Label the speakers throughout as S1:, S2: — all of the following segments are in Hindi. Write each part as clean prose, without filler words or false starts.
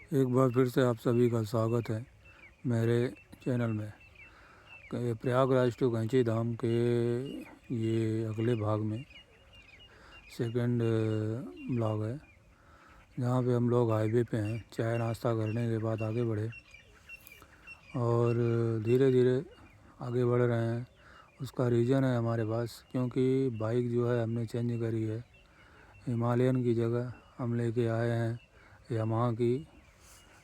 S1: एक बार फिर से आप सभी का स्वागत है मेरे चैनल में। प्रयागराज टू कैंची धाम के ये अगले भाग में सेकंड ब्लॉग है, जहाँ पे हम लोग हाईवे पे हैं। चाय नाश्ता करने के बाद आगे बढ़े और धीरे धीरे आगे बढ़ रहे हैं। उसका रीज़न है हमारे पास, क्योंकि बाइक जो है हमने चेंज करी है। हिमालयन की जगह हम लेके आए हैं यामाहा की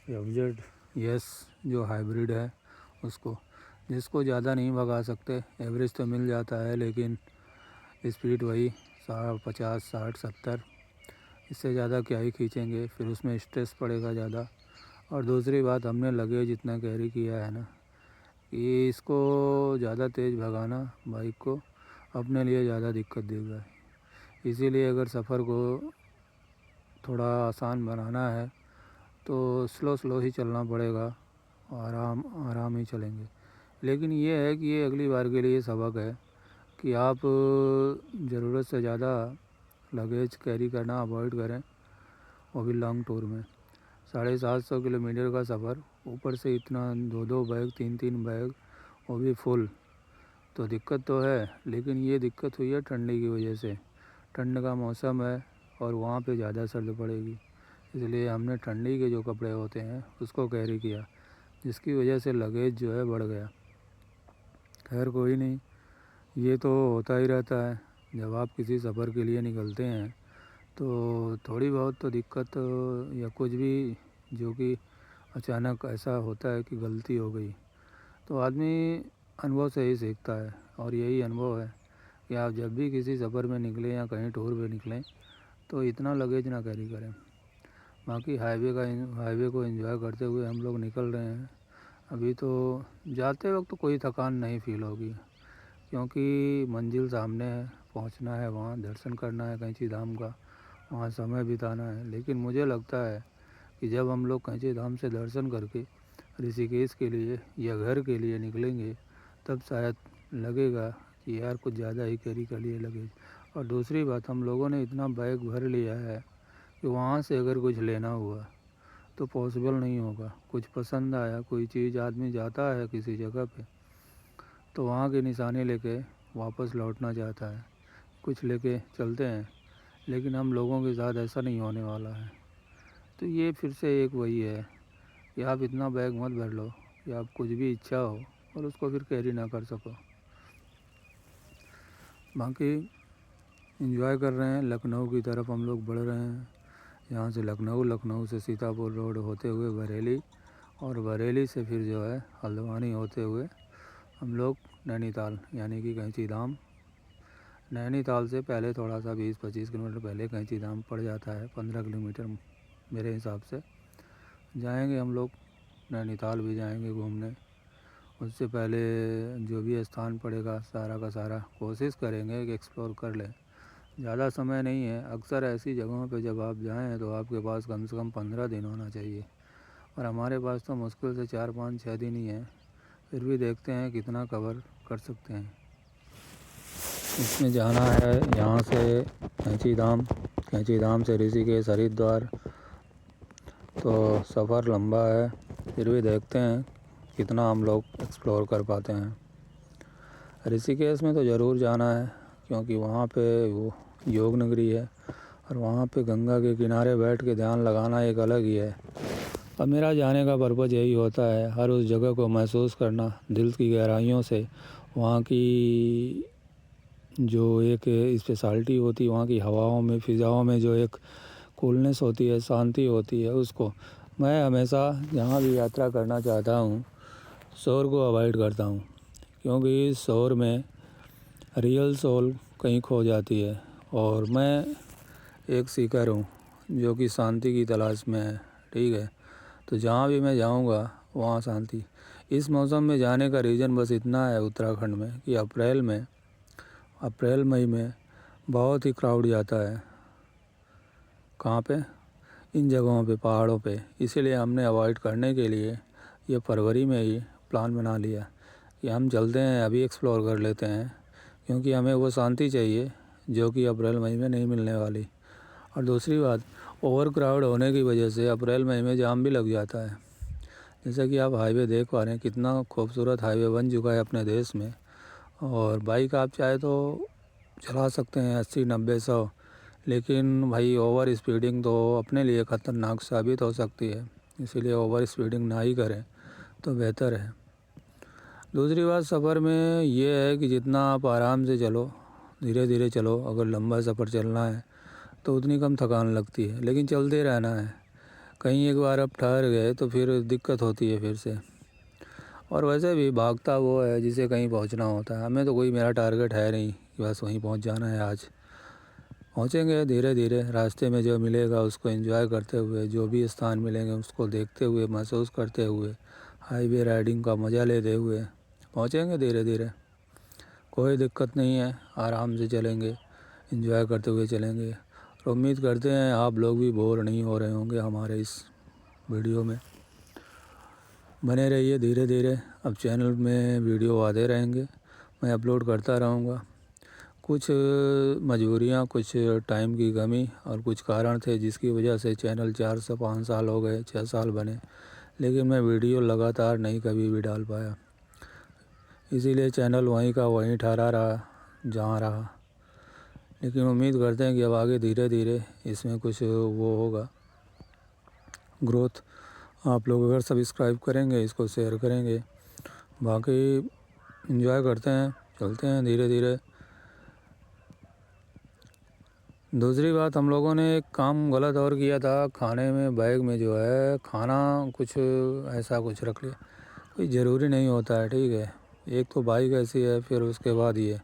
S1: एफजेड यस, जो हाइब्रिड है उसको, जिसको ज़्यादा नहीं भगा सकते। एवरेज तो मिल जाता है, लेकिन स्पीड वही 50, 60, 70, इससे ज़्यादा क्या ही खींचेंगे, फिर उसमें स्ट्रेस पड़ेगा ज़्यादा। और दूसरी बात, हमने लगेज इतना कैरी किया है ना कि इसको ज़्यादा तेज़ भगाना बाइक को अपने लिए ज़्यादा दिक्कत देगा। इसीलिए अगर सफ़र को थोड़ा आसान बनाना है तो स्लो ही चलना पड़ेगा, आराम आराम ही चलेंगे। लेकिन ये है कि ये अगली बार के लिए सबक है कि आप ज़रूरत से ज़्यादा लगेज कैरी करना अवॉइड करें, वो भी लॉन्ग टूर में। 750 किलोमीटर का सफ़र, ऊपर से इतना 2 बैग 3 बैग, वो भी फुल, तो दिक्कत तो है। लेकिन ये दिक्कत हुई है ठंडी की वजह से। ठंड का मौसम है और वहाँ पे ज़्यादा सर्द पड़ेगी, इसलिए हमने ठंडी के जो कपड़े होते हैं उसको कैरी किया, जिसकी वजह से लगेज जो है बढ़ गया। खैर कोई नहीं, ये तो होता ही रहता है। जब आप किसी सफ़र के लिए निकलते हैं तो थोड़ी बहुत तो दिक्कत या कुछ भी जो कि अचानक ऐसा होता है कि गलती हो गई, तो आदमी अनुभव से ही सीखता है। और यही अनुभव है कि आप जब भी किसी सफ़र में निकलें या कहीं टूर पे निकलें तो इतना लगेज ना कैरी करें। बाकी हाईवे को एंजॉय करते हुए हम लोग निकल रहे हैं। अभी तो जाते वक्त तो कोई थकान नहीं फील होगी, क्योंकि मंजिल सामने है, पहुंचना है, वहाँ दर्शन करना है कैंची धाम का, वहाँ समय बिताना है। लेकिन मुझे लगता है कि जब हम लोग कैंची धाम से दर्शन करके ऋषिकेश के लिए या घर के लिए निकलेंगे, तब शायद लगेगा कि यार कुछ ज़्यादा ही कैरी कर लिए लगेज। और दूसरी बात, हम लोगों ने इतना बैग भर लिया है कि वहाँ से अगर कुछ लेना हुआ तो पॉसिबल नहीं होगा। कुछ पसंद आया, कोई चीज़, आदमी जाता है किसी जगह पे तो वहाँ की निशानी लेके वापस लौटना चाहता है, कुछ लेके चलते हैं। लेकिन हम लोगों के साथ ऐसा नहीं होने वाला है। तो ये फिर से एक वही है कि आप इतना बैग मत भर लो कि आप कुछ भी इच्छा हो और उसको फिर कैरी ना कर सको। बाकी एंजॉय कर रहे हैं। लखनऊ की तरफ हम लोग बढ़ रहे हैं। यहाँ से लखनऊ से सीतापुर रोड होते हुए बरेली, और बरेली से फिर जो है हल्द्वानी होते हुए हम लोग नैनीताल, यानी कि कैंची धाम। नैनीताल से पहले थोड़ा सा 20-25 किलोमीटर पहले कैंची धाम पड़ जाता है, 15 किलोमीटर मेरे हिसाब से। जाएंगे हम लोग, नैनीताल भी जाएंगे घूमने। उससे पहले जो भी स्थान पड़ेगा सारा का सारा कोशिश करेंगे कि एक्सप्लोर कर लें। ज़्यादा समय नहीं है। अक्सर ऐसी जगहों पे जब आप जाएं तो आपके पास कम से कम 15 दिन होना चाहिए, और हमारे पास तो मुश्किल से 4, 5, 6 दिन ही है। फिर भी देखते हैं कितना कवर कर सकते हैं। इसमें जाना है यहाँ से कैंची धाम से ऋषिकेश, हरिद्वार, तो सफ़र लंबा है। फिर भी देखते हैं कितना हम लोग एक्सप्लोर कर पाते हैं। ऋषिकेश में तो ज़रूर जाना है, क्योंकि वहाँ पे वो योग नगरी है, और वहाँ पे गंगा के किनारे बैठ के ध्यान लगाना एक अलग ही है। अब मेरा जाने का पर्पज़ यही होता है, हर उस जगह को महसूस करना दिल की गहराइयों से। वहाँ की जो एक स्पेशलिटी होती है, वहाँ की हवाओं में, फ़िज़ाओं में जो एक कूलनेस होती है, शांति होती है, उसको मैं हमेशा जहाँ भी यात्रा करना चाहता हूँ शोर को अवॉइड करता हूँ, क्योंकि शोर में रियल सोल कहीं खो जाती है। और मैं एक सीकर हूँ जो कि शांति की तलाश में है, ठीक है। तो जहाँ भी मैं जाऊँगा वहाँ शांति। इस मौसम में जाने का रीज़न बस इतना है उत्तराखंड में कि अप्रैल मई में बहुत ही क्राउड जाता है। कहाँ पे? इन जगहों पे, पहाड़ों पे। इसीलिए हमने अवॉइड करने के लिए ये फरवरी में ही प्लान बना लिया कि हम चलते हैं, अभी एक्सप्लोर कर लेते हैं, क्योंकि हमें वो शांति चाहिए जो कि अप्रैल मई में नहीं मिलने वाली। और दूसरी बात, ओवर क्राउड होने की वजह से अप्रैल मई में जाम भी लग जाता है। जैसा कि आप हाईवे देख पा रहे हैं, कितना खूबसूरत हाईवे बन चुका है अपने देश में। और बाइक आप चाहे तो चला सकते हैं 80-90-100, लेकिन भाई ओवर स्पीडिंग तो अपने लिए ख़तरनाक साबित हो सकती है, इसीलिए ओवर स्पीडिंग ना ही करें तो बेहतर है। दूसरी बात सफ़र में ये है कि जितना आप आराम से चलो, धीरे धीरे चलो, अगर लंबा सफ़र चलना है तो उतनी कम थकान लगती है, लेकिन चलते रहना है। कहीं एक बार आप ठहर गए तो फिर दिक्कत होती है फिर से। और वैसे भी भागता वो है जिसे कहीं पहुंचना होता है। हमें तो कोई मेरा टारगेट है नहीं कि बस वहीं पहुंच जाना है। आज पहुंचेंगे धीरे धीरे, रास्ते में जो मिलेगा उसको एंजॉय करते हुए, जो भी स्थान मिलेंगे उसको देखते हुए, महसूस करते हुए, हाईवे राइडिंग का मज़ा लेते हुए पहुंचेंगे धीरे धीरे। कोई दिक्कत नहीं है, आराम से चलेंगे, एंजॉय करते हुए चलेंगे। और उम्मीद करते हैं आप लोग भी बोर नहीं हो रहे होंगे हमारे इस वीडियो में। बने रहिए धीरे धीरे। अब चैनल में वीडियो आते रहेंगे, मैं अपलोड करता रहूँगा। कुछ मजबूरियाँ, कुछ टाइम की कमी और कुछ कारण थे जिसकी वजह से चैनल 4 से 5 साल हो गए, 6 साल बने, लेकिन मैं वीडियो लगातार नहीं कभी भी डाल पाया। इसीलिए चैनल वहीं का वहीं ठहरा रहा जहाँ रहा। लेकिन उम्मीद करते हैं कि अब आगे धीरे धीरे इसमें कुछ वो होगा, ग्रोथ। आप लोग अगर सब्सक्राइब करेंगे, इसको शेयर करेंगे, बाकी एंजॉय करते हैं, चलते हैं धीरे धीरे। दूसरी बात, हम लोगों ने एक काम गलत और किया था। खाने में, बैग में जो है खाना कुछ ऐसा कुछ रख लिया, कोई ज़रूरी नहीं होता है, ठीक है। एक तो बाइक ऐसी है, फिर उसके बाद ये।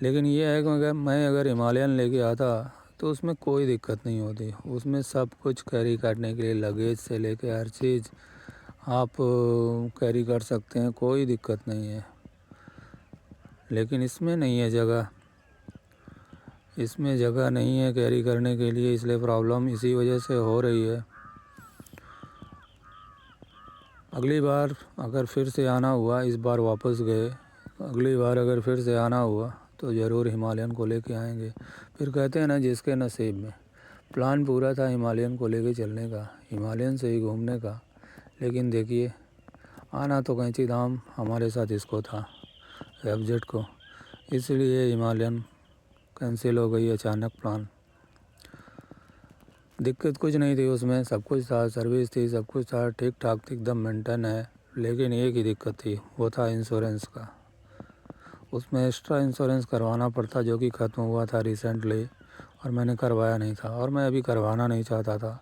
S1: लेकिन ये है कि मैं अगर हिमालयन लेके आता तो उसमें कोई दिक्कत नहीं होती। उसमें सब कुछ कैरी करने के लिए, लगेज से लेके हर चीज़ आप कैरी कर सकते हैं, कोई दिक्कत नहीं है। लेकिन इसमें नहीं है जगह, इसमें जगह नहीं है कैरी करने के लिए, इसलिए प्रॉब्लम इसी वजह से हो रही है। अगली बार अगर फिर से आना हुआ, इस बार वापस गए, अगली बार अगर फिर से आना हुआ तो ज़रूर हिमालयन को लेके आएंगे। फिर कहते हैं ना, जिसके नसीब में। प्लान पूरा था हिमालयन को लेके चलने का, हिमालयन से ही घूमने का, लेकिन देखिए आना तो कैंची धाम हमारे साथ इसको था, एफजेड को, इसलिए हिमालयन कैंसिल हो गई अचानक प्लान। दिक्कत कुछ नहीं थी उसमें, सब कुछ था, सर्विस थी, सब कुछ था, ठीक ठाक एकदम मेंटेन है। लेकिन एक ही दिक्कत थी, वो था इंश्योरेंस का। उसमें एक्स्ट्रा इंश्योरेंस करवाना पड़ता, जो कि ख़त्म हुआ था रिसेंटली, और मैंने करवाया नहीं था, और मैं अभी करवाना नहीं चाहता था।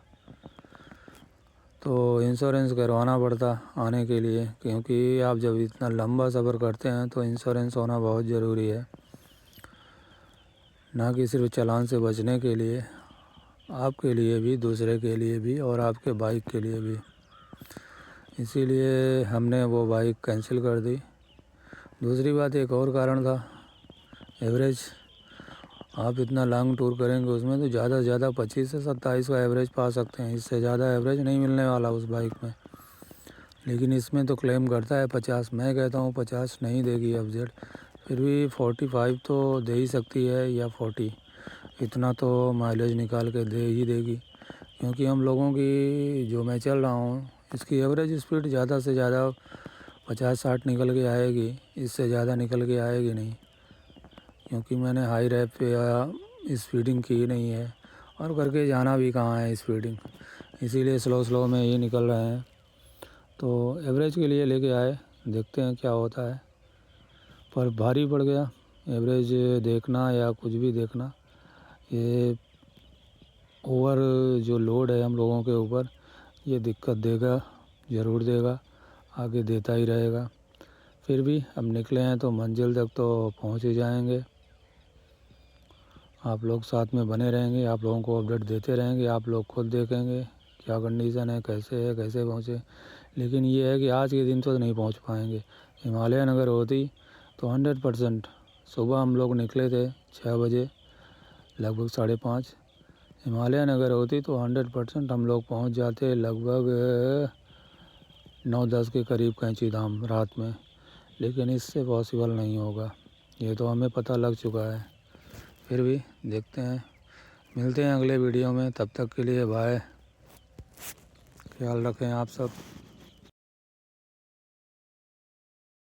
S1: तो इंश्योरेंस करवाना पड़ता आने के लिए, क्योंकि आप जब इतना लंबा सफ़र करते हैं तो इंश्योरेंस होना बहुत ज़रूरी है। ना कि सिर्फ चालान से बचने के लिए, आपके लिए भी, दूसरे के लिए भी, और आपके बाइक के लिए भी। इसीलिए हमने वो बाइक कैंसिल कर दी। दूसरी बात, एक और कारण था, एवरेज। आप इतना लॉन्ग टूर करेंगे उसमें तो ज़्यादा से ज़्यादा 25 से 27 का एवरेज पा सकते हैं, इससे ज़्यादा एवरेज नहीं मिलने वाला उस बाइक में। लेकिन इसमें तो क्लेम करता है 50, मैं कहता हूँ 50 नहीं देगी एफजेड, फिर भी 45 तो दे ही सकती है, या 40, इतना तो माइलेज निकाल के दे ही देगी। क्योंकि हम लोगों की, जो मैं चल रहा हूँ, इसकी एवरेज स्पीड ज़्यादा से ज़्यादा 50-60 निकल के आएगी, इससे ज़्यादा निकल के आएगी नहीं। क्योंकि मैंने हाई रैप पे या स्पीडिंग की नहीं है, और करके जाना भी कहाँ है स्पीडिंग, इसीलिए स्लो में ही निकल रहे हैं। तो एवरेज के लिए लेके आए, देखते हैं क्या होता है। पर भारी पड़ गया एवरेज देखना या कुछ भी देखना, ये ओवर जो लोड है हम लोगों के ऊपर, ये दिक्कत देगा, ज़रूर देगा, आगे देता ही रहेगा। फिर भी अब निकले हैं तो मंजिल तक तो पहुंच ही जाएंगे। आप लोग साथ में बने रहेंगे, आप लोगों को अपडेट देते रहेंगे, आप लोग खुद देखेंगे क्या कंडीशन है, कैसे पहुँचे। लेकिन ये है कि आज के दिन तो नहीं पहुँच पाएंगे। हिमालयन अगर होती तो 100%, सुबह हम लोग निकले थे 6 बजे, लगभग 5:30। हिमालयन अगर होती तो 100% हम लोग पहुँच जाते लगभग 9-10 के करीब कैंची धाम रात में। लेकिन इससे पॉसिबल नहीं होगा, ये तो हमें पता लग चुका है। फिर भी देखते हैं, मिलते हैं अगले वीडियो में, तब तक के लिए बाय। ख्याल रखें आप सब।